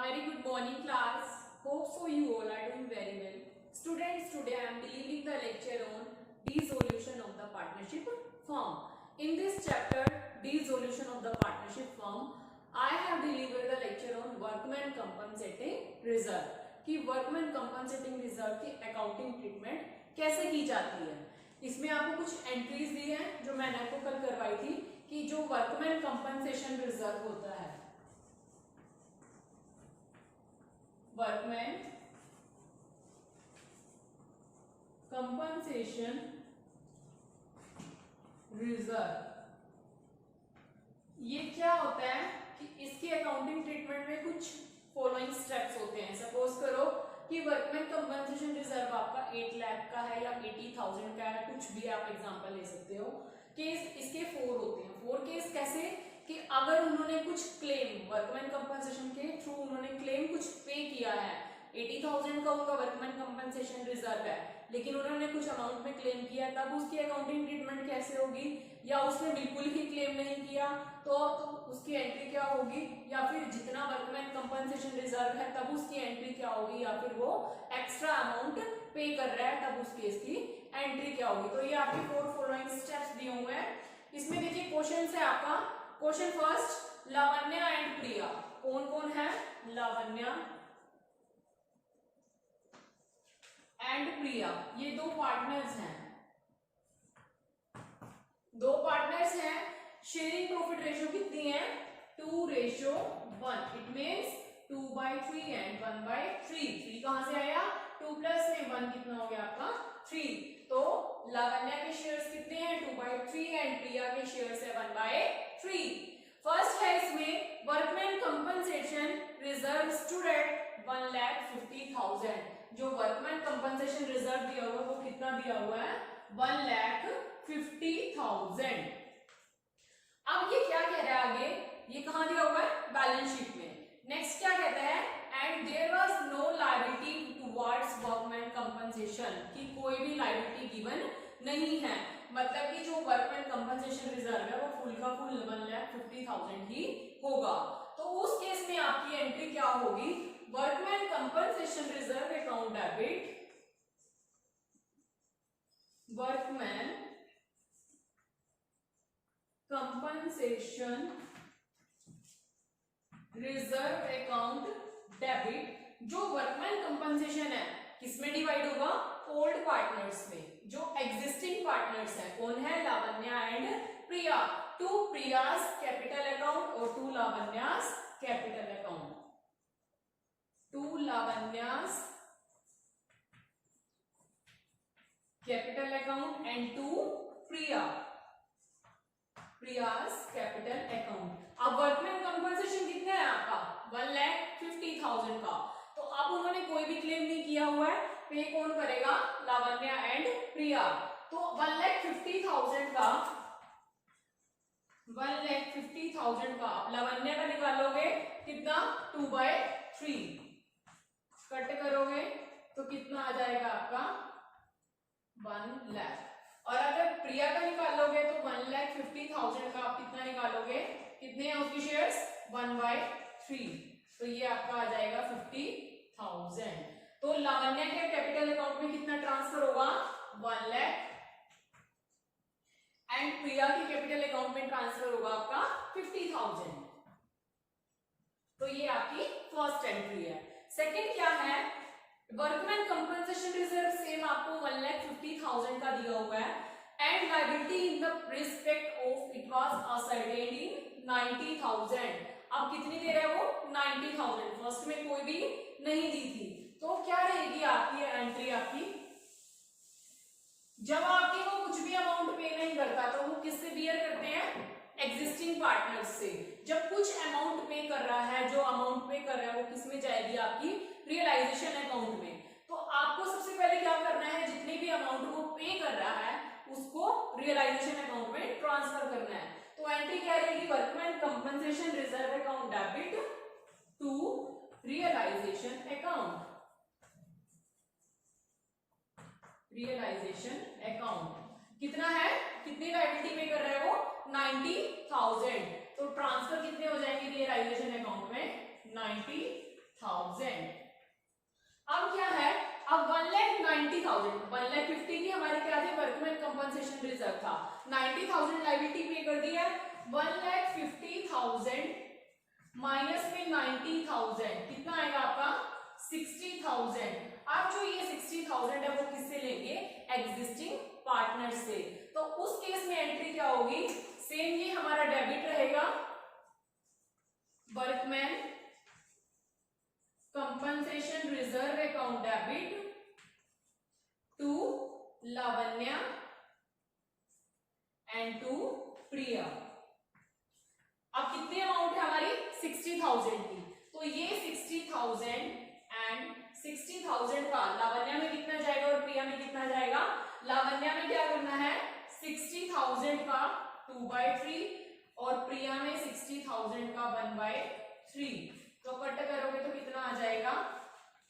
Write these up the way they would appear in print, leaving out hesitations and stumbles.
very good morning class. Hope so you all are doing very well. Students, today I am delivering the lecture on dissolution of the partnership firm. In this chapter, dissolution of the partnership firm, I have delivered the lecture on workman compensating reserve. कि workman compensating reserve की accounting treatment कैसे की जाती है। इसमें आपको कुछ entries दी हैं जो मैंने आपको कल करवाई थी कि जो वर्कमैन कंपनसेशन रिजर्व होता है, वर्कमैन कंपनसेशन रिजर्व, ये क्या होता है कि इसकी अकाउंटिंग ट्रीटमेंट में कुछ फॉलोइंग स्टेप्स होते हैं। सपोज करो कि वर्कमैन कंपनसेशन रिजर्व आपका 8 लाख का है या 80,000 का है, कुछ भी आप एग्जांपल ले सकते हो। केस इसके 4 होते हैं। 4 केस कैसे कि अगर उन्होंने कुछ क्लेम वर्कमैन कंपनसेशन के थ्रू उन्होंने क्लेम कुछ पे किया है, 80,000 का उनका वर्कमैन कंपनसेशन रिजर्व है, लेकिन उन्होंने कुछ अमाउंट में क्लेम किया, तब उसकी अकाउंटिंग ट्रीटमेंट कैसे होगी। या उसने बिल्कुल ही क्लेम नहीं किया तो उसकी एंट्री क्या होगी, या फिर जितना वर्कमैन कंपनसेशन रिजर्व है तब उसकी एंट्री क्या होगी, या फिर वो एक्स्ट्रा अमाउंट पे कर रहा है तब उस केस की एंट्री क्या होगी। तो ये आपके 4 फॉलोइंग स्टेप्स दिए हुए हैं। इसमें देखिए क्वेश्चन है आपका। क्वेश्चन फर्स्ट, लावण्या एंड प्रिया। कौन कौन है? लावण्या एंड प्रिया, ये दो पार्टनर्स हैं। दो पार्टनर्स हैं। शेयरिंग प्रॉफिट रेशियो कितनी है? 2:1। It means 2/3 and 1/3। 3 कहां से आया? 2 प्लस में 1 कितना हो गया आपका? 3। तो लावण्या के शेयर्स कितने हैं? 2/3 एंड प्रिया के शेयर्स है 1/3। फर्स्ट है इसमें workman compensation reserve stood at 1,50,000। जो वर्कमैन कंपनसेशन रिजर्व दिया हुआ है वो कितना दिया हुआ है? 1,50,000। अब ये क्या कह रहा है आगे, ये कहां दिया हुआ है? बैलेंस शीट में। नेक्स्ट क्या कहता है? And there was no liability towards workman compensation, कि कोई भी लायबिलिटी गिवन नहीं है। मतलब कि जो वर्कमैन कंपनसेशन रिजर्व है वो फुल का फुल 1,50,000 ही होगा। तो उस केस में आपकी एंट्री क्या होगी? Workman compensation reserve account debit, workman compensation reserve account debit. जो वर्कमैन कंपनसेशन है किसमें डिवाइड होगा? ओल्ड पार्टनर्स में। जो एग्जिस्टिंग पार्टनर्स है कौन है? Lavanya and Priya. To Priya's capital account और to Lavanya's capital account. To Lavanya's capital account and to Priya's capital account. अब वर्कमैन कंपनसेशन कितना है आपका? 1,50,000 का। तो अब उन्होंने कोई भी क्लेम नहीं किया हुआ है, पे कौन करेगा? लावण्या एंड प्रिया। तो 1,50,000 का, 1,50,000 का आप लावण्या का निकालोगे कितना? 2/3। कट करोगे तो कितना आ जाएगा आपका? 1 लाख। और अगर प्रिया का निकालोगे तो 1,50,000 का आप कितना निकालोगे? कितने हैं उसके शेयर्स? 1/3। तो ये आपका आ जाएगा 50,000। तो लावण्या के कैपिटल अकाउंट में कितना ट्रांसफर होगा? 1 लाख। एंड प्रिया के कैपिटल अकाउंट में ट्रांसफर होगा आपका 50,000। तो ये आपकी फर्स्ट एंट्री है। सेकंड क्या है? वर्कमैन कंपनसेशन रिजर्व सेम आपको 1,50,000 का दिया हुआ है। And liability in the respect of it was ascertained in 90,000। अब कितनी दे रहा है वो? 90,000। फर्स्ट में कोई भी नहीं दी थी। तो क्या रहेगी आपकी एंट्री? आपकी जब आपकी वो कुछ भी अमाउंट पे नहीं करता तो वो किससे बियर करते हैं? एग्जिस्टिंग पार्टनर्स से। जब कुछ अमाउंट पे कर रहा है, जो अमाउंट पे कर रहा है वो किसमें जाएगी? आपकी रियलाइजेशन अकाउंट में। तो आपको सबसे पहले क्या करना है? जितनी भी अमाउंट वो पे कर रहा है उसको रियलाइजेशन अकाउंट में ट्रांसफर करना है। तो एंट्री क्या रहेगी? Workman compensation reserve account debit to realisation account. Realisation account कितना है? कितनी लायबिलिटी पे कर रहा है वो? 90,000। तो ट्रांसफर कितने हो जाएंगे रियलाइजेशन अकाउंट में? 90 अब क्या है, अब 1,90,000 1,50,000 की हमारे क्या थे, वर्कमैन कंपनसेशन रिजर्व था, 90,000 लायबिलिटी पे कर दी है, 1,50,000 माइनस में 90,000 कितना आएगा आपका 60,000। अब जो ये 60,000 है वो किससे लेंगे, एग्जिस्टिंग पार्टनर से। तो उस केस में एंट्री क्या होगी, सेम ये हमारा डेबिट रहेगा, workman compensation reserve account debit to Lavanya and to Priya. अब कितनी अमाउंट है हमारी 60,000 की, तो ये 60,000 एंड 60,000 का लावण्या में कितना जाएगा और प्रिया में कितना जाएगा, लावण्या में क्या करना है 60,000 का 2/3 और प्रिया में 60,000 का 1/3, तो कट करोगे तो कितना आ जाएगा,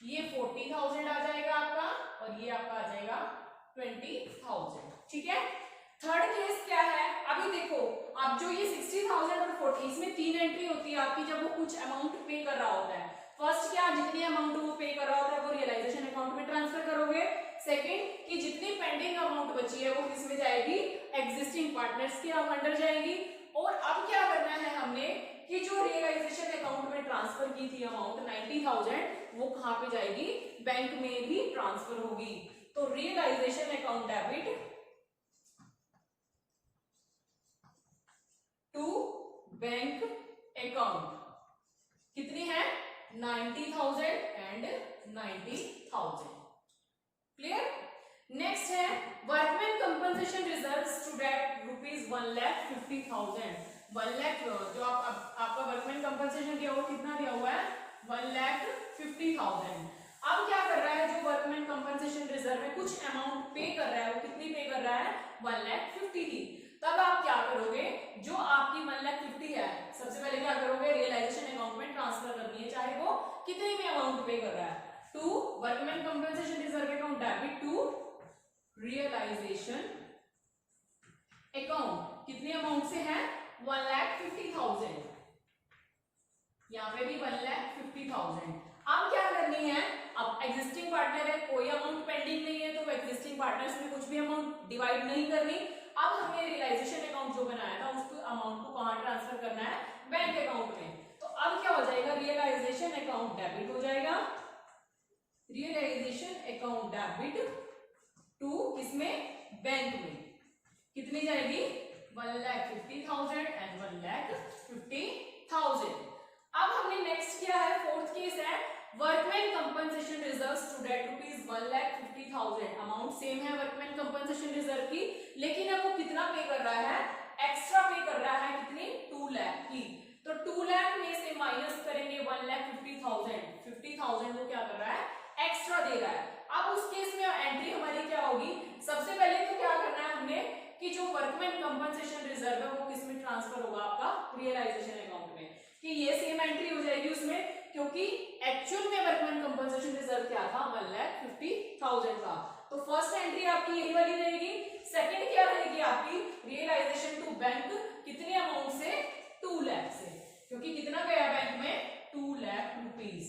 ये 40,000 आ जाएगा आपका और ये आपका आ जाएगा 20,000। ठीक है, थर्ड केस क्या है, अभी देखो अब जो ये 60,000 और 40 इसमें 3 एंट्री होती है आपकी जब वो कुछ अमाउंट पे कर रहा होता है। फर्स्ट क्या, जितनी अमाउंट वो पे कर रहा होता है वो रियलाइजेशन अकाउंट में ट्रांसफर करोगे। सेकंड कि जितनी पेंडिंग अमाउंट बची है वो किसमें जाएगी, एग्जिस्टिंग पार्टनर्स के अंडर जाएगी। और अब क्या करना है हमने कि जो रियलाइजेशन अकाउंट में ट्रांसफर की थी अमाउंट 90,000 वो कहां पे जाएगी, बैंक में भी ट्रांसफर होगी। तो realisation account debit to bank account कितनी है 90,000 एंड 90,000। क्लियर। नेक्स्ट है workman compensation reserve stood at ₹1,50,000। 1 lakh जो आपका वर्कमैन कंपनसेशन दिया हुआ कितना दिया हुआ है 1,50,000। अब क्या कर रहा है, जो वर्कमैन कंपनसेशन रिजर्व में कुछ अमाउंट पे कर रहा है वो कितनी पे कर रहा है 1,50,000 की। तब आप क्या करोगे, जो आपकी 1,50,000 है सबसे पहले क्या करोगे, रियलाइजेशन अकाउंट में ट्रांसफर करनी है, चाहे वो कितने भी अमाउंट पे कर रहा है, to workman compensation reserve account debit to realisation account. कितनी अमाउंट से है 1,50,000, यहाँ पे भी 1,50,000। अब क्या करनी है, अब एग्जिस्टिंग पार्टनर है, कोई अमाउंट पेंडिंग नहीं है, तो एग्जिस्टिंग पार्टनर्स में कुछ भी अमाउंट डिवाइड नहीं करनी। अब हमने रियलाइजेशन अकाउंट जो बनाया था उसको अमाउंट को कहां ट्रांसफर करना है, बैंक अकाउंट में। तो अब क्या हो जाएगा, रियलाइजेशन अकाउंट डेबिट हो जाएगा, रियलाइजेशन अकाउंट डेबिट टू किसमें, बैंक में। कितनी जाएगी 1,50,000 एंड 1,50,000। अब हमने नेक्स्ट किया है, फोर्थ केस है workman compensation reserve stood at ₹1,50,000। Amount same है वर्कमैन कंपनसेशन रिजर्व की, लेकिन अब वो कितना पे कर रहा है, एक्स्ट्रा पे कर रहा है, कितनी 2 लाख की। तो 2 लाख में से माइनस करेंगे 1,50,000, 50,000 वो क्या कर रहा है, एक्स्ट्रा दे रहा है। अब उस केस में एंट्री हमारी क्या होगी, सबसे पहले तो क्या करना है हमने कि जो वर्कमैन कंपनसेशन रिजर्व है वो किसमें ट्रांसफर होगा, आपका रियलाइजेशन अकाउंट में, कि ये सेम एंट्री हो जाएगी उसमें, क्योंकि एक्चुअल में वर्कमैन कंपनसेशन रिजर्व क्या था 1,50,000 का। तो फर्स्ट एंट्री आपकी यही वाली रहेगी। सेकंड क्या रहेगी आपकी, रियलाइजेशन टू बैंक, कितने अमाउंट से 2 लाख से, क्योंकि कितना गया बैंक में 2 लाख रुपीस,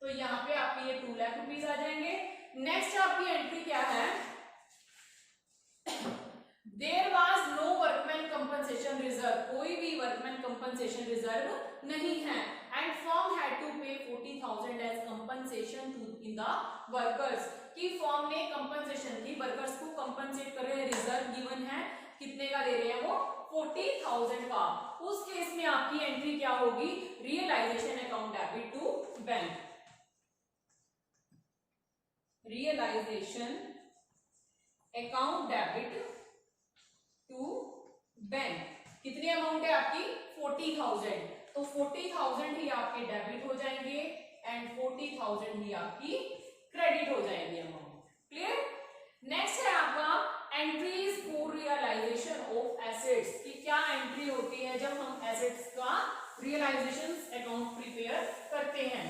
तो यहाँ पे आपके ये 2 लाख रुपीस आ जाएंगे। नेक्स्ट आपकी एंट्री क्या है, there was no workman compensation reserve, कोई भी वर्कमैन कंपनसेशन रिजर्व नहीं है, and firm had to pay 40,000 as compensation to in the workers, कि फर्म ने कंपनसेशन की, वर्कर्स को कंपनसेट कर रहे हैं, रिजर्व गिवन है, कितने का दे रहे हैं वो 40,000 का। उस केस में आपकी एंट्री क्या होगी, realisation account debit to bank, realisation account debit to bank. कितनी अमाउंट है आपकी 40,000, तो 40,000 ही आपके डेबिट हो जाएंगे एंड 40,000 ही आपकी क्रेडिट हो जाएगी अमाउंट। क्लियर। नेक्स्ट है आपका entries for realisation of assets, कि क्या एंट्री होती है जब हम एसेट्स का रियलाइजेशन अकाउंट प्रिपेयर करते हैं।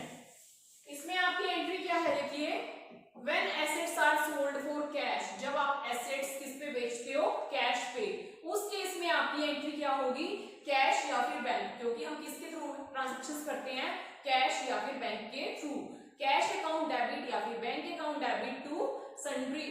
इसमें आपकी एंट्री क्या है, देखिए When assets are sold for cash, जब आप एसेट्स किस पे बेचते हो, कैश पे, उस केस में आपकी एंट्री क्या होगी, कैश या फिर बैंक, क्योंकि हम किसके थ्रू ट्रांजैक्शंस करते हैं, कैश या फिर बैंक के through. Sundry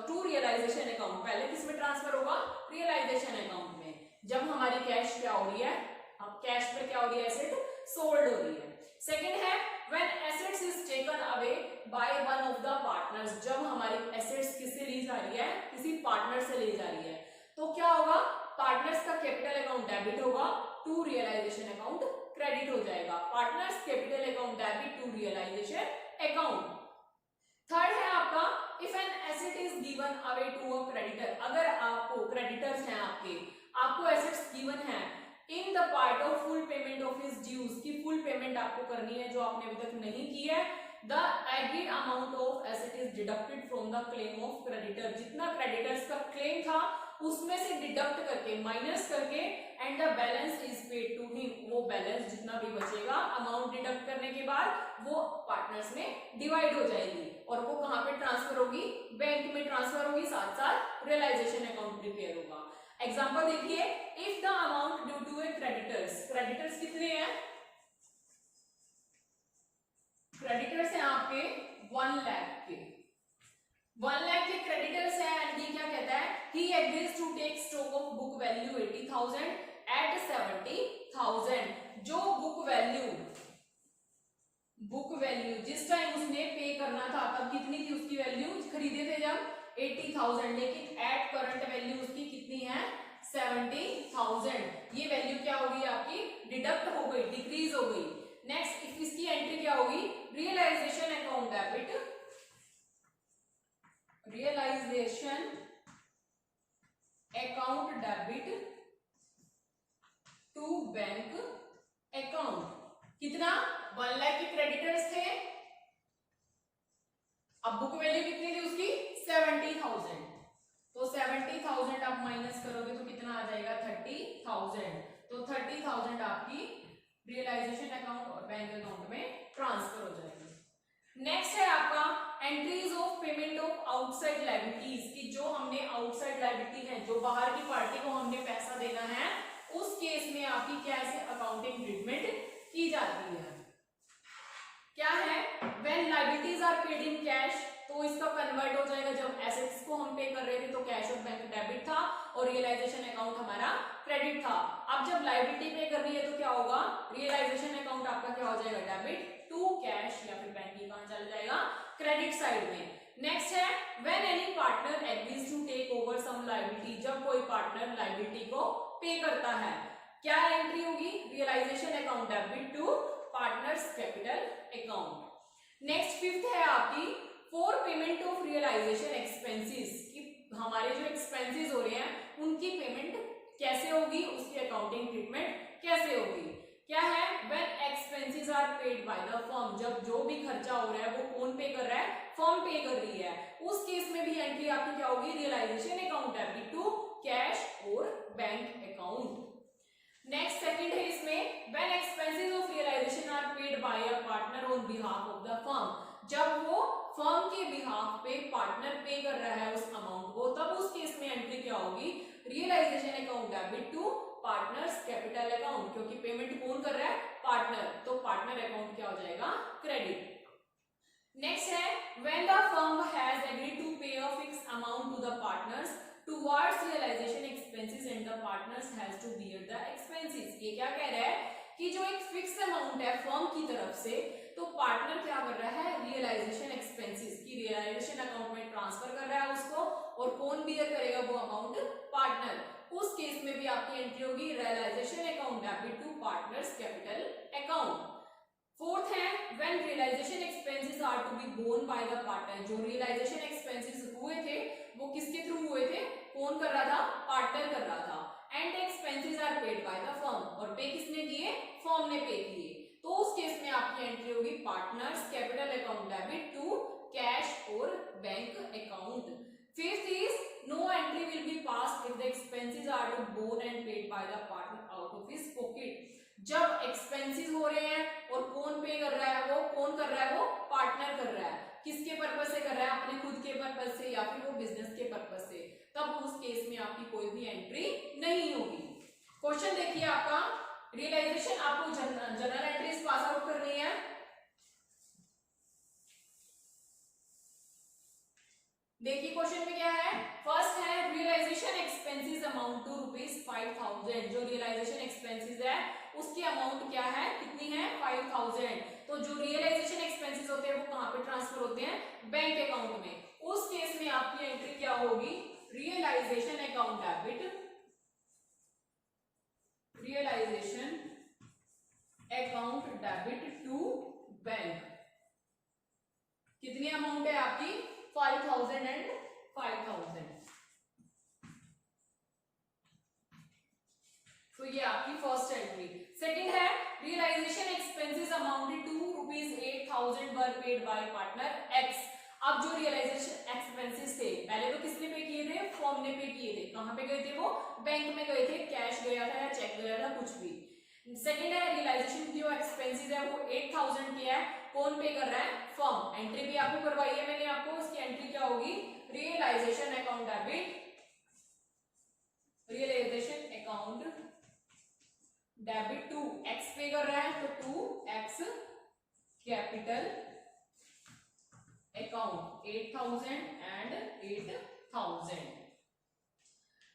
to realisation account. पहले किसमें ट्रांसफर होगा? रियलाइजेशन अकाउंट में, जब हमारी कैश क्या हो रही है, अब कैश में क्या हो रही है, एसेट सोल्ड हो रही है। सेकंड है when assets is taken away by one of the partners, जब हमारी एसेट्स किससे ली जा रही है, किसी पार्टनर से ली जा रही है, तो क्या होगा, पार्टनर्स का कैपिटल अकाउंट डेबिट होगा, टू रियलाइजेशन अकाउंट क्रेडिट हो जाएगा। Partners capital account debit to realisation account. Third है आपका if an asset is given away to a creditor, अगर आपको क्रेडिटर्स हैं आपको एसेट्स गिवन है in the part of full payment of his dues, की फुल पेमेंट आपको करनी है जो आपने अभी तक नहीं की है, the agreed amount of asset is deducted from the claim of creditor, जितना क्रेडिटर्स का क्लेम था उसमें से डिडक्ट करके, माइनस करके, and the balance is paid to him, वो बैलेंस जितना भी बचेगा अमाउंट डिडक्ट करने के बाद वो पार्टनर्स में डिवाइड हो जाएगी, और वो कहां पे ट्रांसफर होगी, बैंक में ट्रांसफर होगी, साथ साथ रियलाइजेशन अकाउंट प्रिपेयर होगा। एग्जांपल देखिए, if the amount due to a creditors कितने हैं, क्रेडिटर्स हैं आपके 1 लाख के, 1 लाख के क्रेडिटर्स हैं, एंड ये क्या कहता है, he agrees to take stock of book value 80,000 at 70,000, जो बुक वैल्यू जिस टाइम उसने पे करना था तब कितनी थी उसकी वैल्यू, खरीदे थे जब 80,000, लेकिन एट करंट वैल्यू उसकी कितनी है, 70,000, ये वैल्यू क्या होगी आपकी, डिडक्ट हो गई, डिक्रीज हो गई। नेक्स्ट इफ इसकी एंट्री क्या होगी, realisation account debit, realisation account debit to bank account, कितना, 1 लाख के क्रेडिटर्स थे, अब बुक वैल्यू कितनी थी उसकी 70,000, तो 70,000 आप माइनस करोगे तो कितना आ जाएगा 30,000, तो 30,000 आपकी रियलाइजेशन अकाउंट और बैंक अकाउंट में ट्रांसफर हो जाएगी। नेक्स्ट है आपका entries of payment of outside liabilities, की जो हमने आउटसाइड लायबिलिटी है, जो बाहर की पार्टी को हमने पैसा देना है, उस केस में आपकी कैसे अकाउंटिंग ट्रीटमेंट की जाती है, क्या है, when liabilities are paid in cash, तो इसका कन्वर्ट हो जाएगा, जब एसेट्स को हम पे कर रहे थे तो कैश और बैंक डेबिट था और रियलाइजेशन अकाउंट हमारा क्रेडिट था। अब जब लायबिलिटी पे करनी है तो क्या होगा, रियलाइजेशन अकाउंट आपका क्या हो जाएगा, डेबिट टू कैश, या फिर बैंक कहां चला जाएगा, क्रेडिट साइड में। नेक्स्ट है when any partner agrees to take over some liability, जब कोई पार्टनर लायबिलिटी को पे करता है, क्या एंट्री होगी, realisation account debit to partners capital account. Next fifth है आपकी for payment of realisation expenses, कि हमारे जो एक्सपेंसेस हो रहे हैं उनकी पेमेंट कैसे होगी, उसकी अकाउंटिंग ट्रीटमेंट कैसे होगी, क्या है, when expenses are paid by the firm, जब जो भी खर्चा हो रहा है वो कौन पे कर रहा है, फर्म पे कर रही है, उस केस में भी एंट्री आपकी क्या होगी, realisation account debit to cash और बैंक अकाउंट। नेक्स्ट सेकंड है इसमें when expenses of realisation are paid by a partner on behalf of the firm, जब वो फर्म के बिहाफ पे पार्टनर पे कर रहा है उस अमाउंट को, तब उस केस में एंट्री क्या होगी, realisation account debit to partners capital account, क्योंकि पेमेंट कौन कर रहा है, पार्टनर, तो पार्टनर अकाउंट क्या हो जाएगा, क्रेडिट। नेक्स्ट है when the firm has agreed to pay a fixed amount to the partners towards realisation expenses and the partners has to bear the expenses, ये क्या कह रहा है कि जो एक फिक्स अमाउंट है फर्म की तरफ से, तो पार्टनर क्या कर रहा है, रियलाइजेशन एक्सपेंसेस की रियलाइजेशन अकाउंट में ट्रांसफर कर रहा है उसको, और कौन बियर करेगा वो अमाउंट, पार्टनर, उस केस में भी आपकी एंट्री होगी realisation account debit to partners capital account. Fourth है when realisation expenses are to be borne by the partner, जो रियलाइजेशन एक्सपेंसेस हुए थे वो किसके थ्रू हुए थे, कौन कर रहा था, पार्टनर कर रहा था, and expenses are paid by the firm, और पे किसने किए, फर्म ने पे किए, तो उस केस में आपकी एंट्री होगी partners capital account debit to cash और bank account. Fifth is no entry will be passed if the expenses are to borne and paid by the partner out of his pocket, जब expenses हो रहे हैं और कौन pay कर रहा है, वो कौन कर रहा है, वो पार्टनर कर रहा है, किसके पर्पस से कर रहा है, अपने खुद के पर्पस से या फिर वो बिजनेस के पर्पस से, तब उस केस में आपकी कोई भी एंट्री नहीं होगी। क्वेश्चन देखिए आपका, रियलाइजेशन आपको जनरल एंट्रीज पास आउट करनी है, देखिए क्वेश्चन में क्या है, फर्स्ट है रियलाइजेशन एक्सपेंसेस अमाउंट टू ₹5000। जो रियलाइजेशन एक्सपेंसेस है उसकी अमाउंट क्या है, कितनी है, 5000। तो जो रियलाइजेशन एक्सपेंसेस होते हैं वो कहां पे ट्रांसफर होते हैं, बैंक अकाउंट में। उस केस में आपकी एंट्री क्या होगी, realisation account debit, realisation account debit to bank. कितनी अमाउंट है आपकी, 5000 एंड 5000। तो ये आपकी फर्स्ट एंट्री। सेकंड है realisation expenses amounted to ₹8000 were paid by partner X. अब जो रियलाइजेशन एक्सपेंसेस थे पहले तो किसने पे किए थे, फर्म ने पे किए थे। कहां पे गए थे वो, बैंक में गए थे, कैश गया था या चेक गया था, कुछ भी। सेकंड है रियलाइजेशन की जो एक्सपेंसेस है वो 8000 की है, कौन पे कर रहा है, फर्म। एंट्री भी आपको करवाई है मैंने आपको, उसकी एंट्री क्या होगी, realisation account debit, realisation account debit to X पे कर रहा है तो to X capital account 8000 and 8000।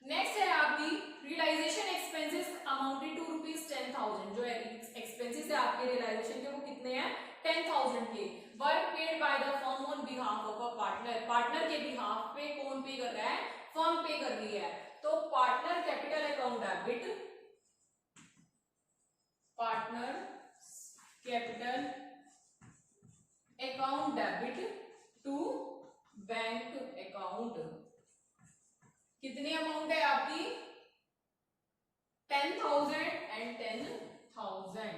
Next है आपकी रियलाइजेशन एक्सपेंसेस अमाउंटेड टू ₹10,000। जो एक्सपेंसेस है आपके रियलाइजेशन के वो कितने हैं, 10,000 के। Work paid by the firm on behalf of a partner. Partner के बिहाफ पे कौन पे कर रहा है, फर्म पे कर रही है। तो partner capital account debit, partner capital account debit to bank account. कितनी अमाउंट है आपकी, 10,000 एंड 10,000।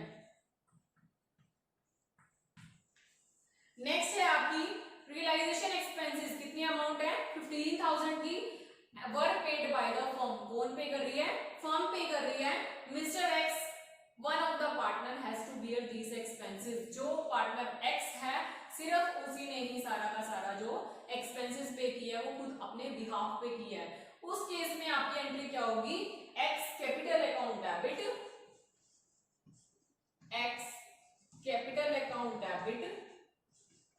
नेक्स्ट है आपकी रियलाइजेशन एक्सपेंसेस, कितनी अमाउंट है, 15,000 की। Work paid by the firm, कौन पे कर रही है, फर्म पे कर रही है। Mister X one of the partner has to bear these expenses. जो पार्टनर एक्स है सिर्फ उसी ने ही सारा का सारा जो एक्सपेंसेस पे किया है वो खुद अपने बिहाफ पे किया है। उस केस में आपकी एंट्री क्या होगी, X capital account debit, X capital account debit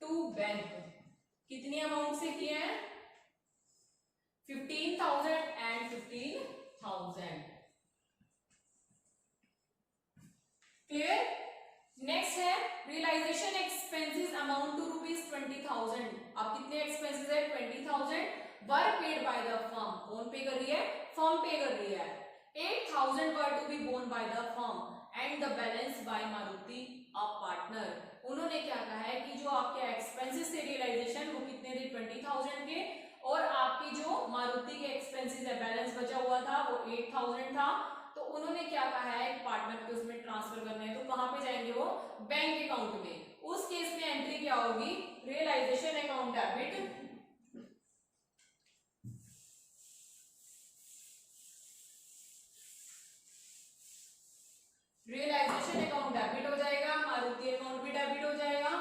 to bank. कितनी अमाउंट से किया है, 15,000 एंड 15,000। क्लियर। नेक्स्ट है रियलाइजेशन एक्सपेंसेस अमाउंट टू ₹20,000। अब कितने एक्सपेंसेस है, 20,000। Work paid by the firm, कौन पे कर रही है, फर्म पे कर रही है। 8,000 were to be borne by the firm and the balance by Maruti a partner. उन्होंने क्या कहा है कि जो आपके एक्सपेंसेस थे रियलाइजेशन वो कितने थे, 20,000 के, और आपकी जो मारुति के एक्सपेंसेस है बैलेंस बचा हुआ था वो 8,000 था। तो उन्होंने क्या कहा है, पार्टनर के उसमें ट्रांसफर करना है, तो कहां पे जाएंगे वो, बैंक अकाउंट में। उस केस में एंट्री क्या होगी, realisation account debit, realisation account debit हो जाएगा, मारुति अकाउंट भी डेबिट हो जाएगा।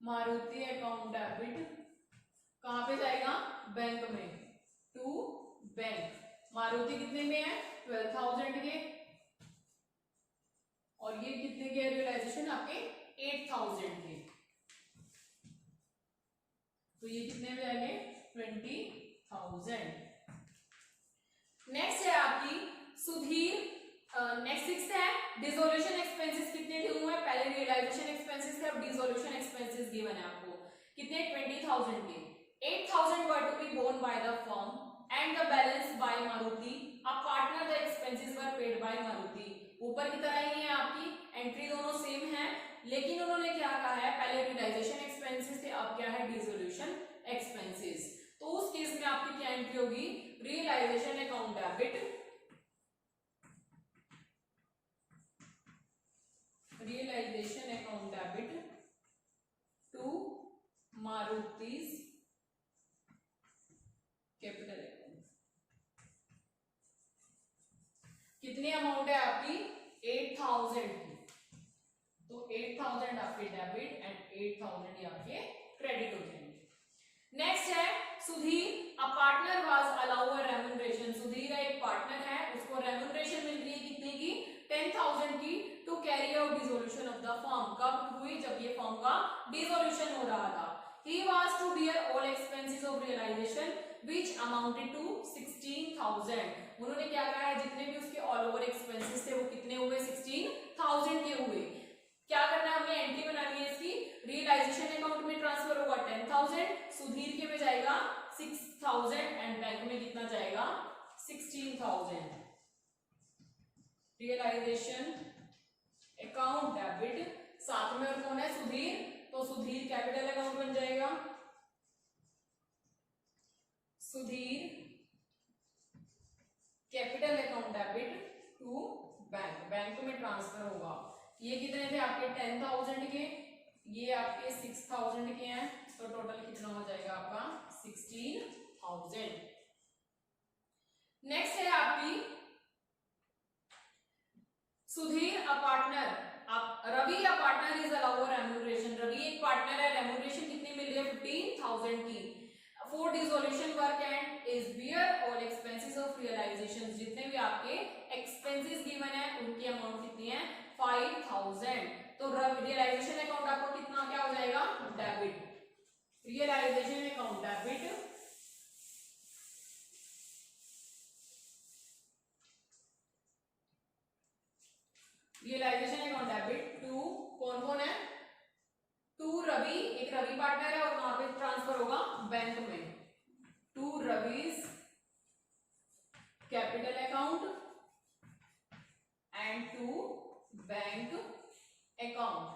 मारुति अकाउंट डेबिट कहां पे जाएगा, बैंक में, टू बैंक। मारुति कितने में है, 12,000 के, और ये कितने के रियलाइजेशन आपके 8,000 के। तो ये कितने में जाएंगे, 20,000। नेक्स्ट है आपकी सुधीर। नेक्स्ट 6 है डिसोल्यूशन एक्सपेंसेस, कितने थे हुए, पहले रियलाइजेशन एक्सपेंसेस थे, अब डिसोल्यूशन एक्सपेंसेस गिवन है आपको, कितने, 20,000 के। 8,000 were to be borne by the firm and the balance by Maruti a partner, the expenses were paid by Maruti. ऊपर की तरह ही है आपकी एंट्री, दोनों सेम है, लेकिन उन्होंने क्या कहा है, पहले रियलाइजेशन एक्सपेंसेस थे, अब क्या है, डिसोल्यूशन एक्सपेंसेस। तो उस केस में आपकी क्या एंट्री होगी, realisation account debit, realisation account debit to Maruti's capital account. कितनी अमाउंट है आपकी, 8,000 की, तो 8,000 आपके डेबिट एंड 8,000 ये आपके क्रेडिट हो जाएंगे। नेक्स्ट है Sudhir, a partner was allowed remuneration. Sudhir एक पार्टनर है, उसको रेम्यूनरेशन मिल रही है कितने की, 10,000 की, to carry out dissolution of the firm. कब हुई, जब ये फर्म का डिसोल्यूशन हो रहा था। he was to bear all expenses of realization which amounted to 16,000. उन्होंने क्या कहा है, जितने भी उसके ऑल ओवर एक्सपेंसेस थे वो कितने हुए, 16,000 के हुए। क्या करना है, हमें एंट्री बनानी है इसकी, रियलाइजेशन अकाउंट में ट्रांसफर होगा 10,000, सुधीर के में जाएगा 6,000 एंड बैंक में कितना जाएगा 16,000। रियलाइजेशन अकाउंट डेबिट, साथ में और कौन है, सुधीर, तो सुधीर कैपिटल अकाउंट बन जाएगा, Sudhir capital account debit to bank, bank में ट्रांसफर होगा। ये कितने थे आपके 10,000 के, ये आपके 6,000 के हैं, तो टोटल कितना हो जाएगा आपका 16,000। नेक्स्ट है आपकी Sudhir a partner, Ravi a partner is allowed remuneration, Ravi एक पार्टनर है, रेम्यूनरेशन कितनी मिल रही है 15,000 की। For dissolution work and is bear all expenses of realisation, जितने भी आपके एक्सपेंसेस गिवन है उनकी अमाउंट कितनी है 5,000। तो रियलाइजेशन अकाउंट आपको कितना क्या हो जाएगा debit, realisation account debit realisation account debit to कौन कौन है, टू रवि, एक रवि पार्टनर है और वहां पे ट्रांसफर होगा बैंक में, to Ravi's capital account and to bank account.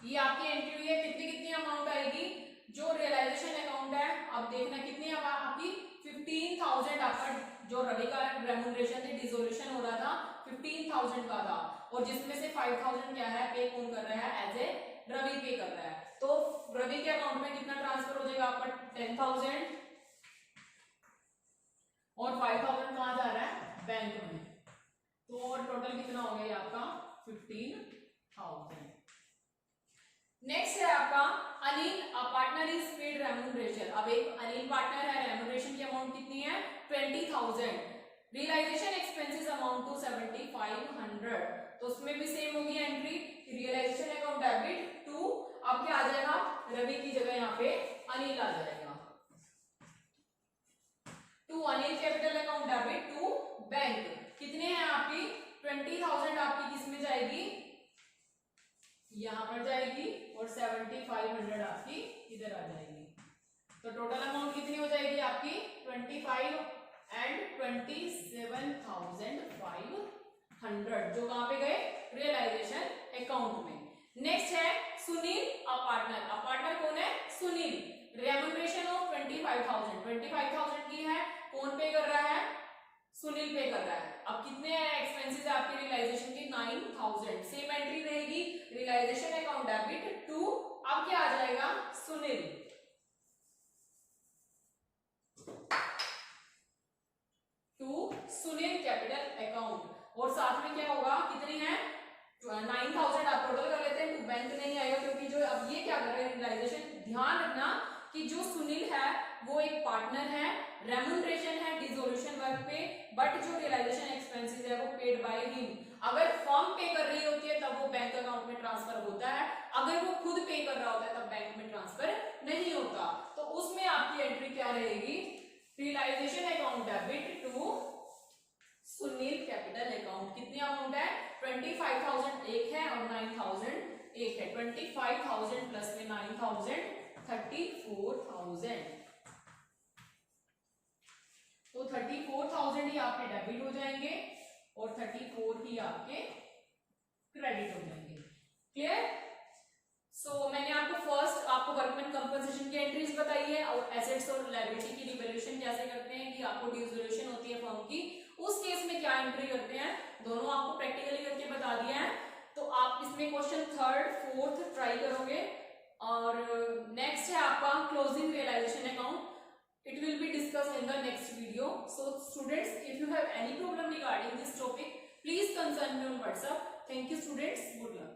ये आपकी एंट्री हुई है, कितनी कितनी अमाउंट आएगी, जो रियलाइजेशन अकाउंट है अब देखना कितनी आपकी 15,000 आपका जो रवि का रेम्यूनरेशन थी, डिसोल्यूशन हो रहा था 15,000 का था, और जिसमें से 5,000 क्या है पे कौन कर रहा है, एज ए रवि पे कर रहा है। तो रवि के अकाउंट में कितना ट्रांसफर हो जाएगा आपका 10,000 और 5,000 कहां जा रहा है बैंक में, तो टोटल कितना हो गया आपका 15,000। नेक्स्ट है आपका अनिल अ पार्टनर इज पेड रेम्यूनरेशन, अब एक अनिल पार्टनर है, रेम्यूनरेशन की अमाउंट कितनी है 20,000, रियलाइजेशन एक्सपेंसेस अमाउंट टू 7,500, तो उसमें भी सेम होगी entry, realisation account debit to, अब क्या आ जाएगा रवि की जगह यहाँ पे अनिल आ जाएगा, to Anil capital account debit to bank. कितने हैं आपकी 20,000 आपकी किसमें जाएगी, यहां पर जाएगी, और 7,500 आपकी इधर आ जाएगी, तो टोटल अमाउंट कितनी हो जाएगी आपकी 25 एंड 27,500, जो कहां पे गए रियलाइजेशन अकाउंट में। नेक्स्ट है Sunil a partner, a partner कौन है सुनील, रेम्यूनरेशन ऑफ 25,000 की है, कौन पे कर रहा है सुनील पे कर रहा है। अब कितने एक्सपेंसेस आपके रियलाइजेशन के 9,000, सेम एंट्री रहेगी, रियलाइजेशन अकाउंट डेबिट टू, अब क्या आ जाएगा Sunil, to Sunil capital account, और साथ में क्या होगा कितनी है 9,000 आप टोटल कर लेते हैं, टू बैंक नहीं आएगा क्योंकि जो अब ये क्या कर रहा है रियलाइजेशन, ध्यान रखना कि जो सुनील है वो एक पार्टनर है, रेम्यूनरेशन है डिसोल्यूशन वर्क पे, बट जो रियलाइजेशन एक्सपेंसेस है वो पेड बाय हिम। अगर फर्म पे कर रही होती है तब वो बैंक अकाउंट में ट्रांसफर होता है, अगर वो खुद पे कर रहा होता है तब बैंक में ट्रांसफर नहीं होता, तो उसमें आपकी एंट्री क्या रहेगी, realisation account debit to Sunil capital account. कितनी अमाउंट है 25,000 एक है और 9,000 एक है, 25,000 प्लस में 9,000 34,000, तो 34,000 ही आपके डेबिट हो जाएंगे और 34 ही आपके क्रेडिट हो जाएंगे। क्लियर? सो मैंने आपको फर्स्ट आपको वर्कमैन कंपनसेशन की एंट्रीज बताई है और एसेट्स और लायबिलिटी की रिवैल्यूएशन कैसे करते हैं, कि आपको डिसोल्यूशन होती है फर्म की, उस केस में क्या एंट्री करते हैं, दोनों आपको प्रैक्टिकली करके बता दिया है। तो आप इसमें क्वेश्चन 3rd 4th ट्राई करोगे। और नेक्स्ट है आपका closing realisation account, it will be discussed in the next video. So students, if you have any problem regarding this topic, please consult me on WhatsApp. Thank you students, good luck.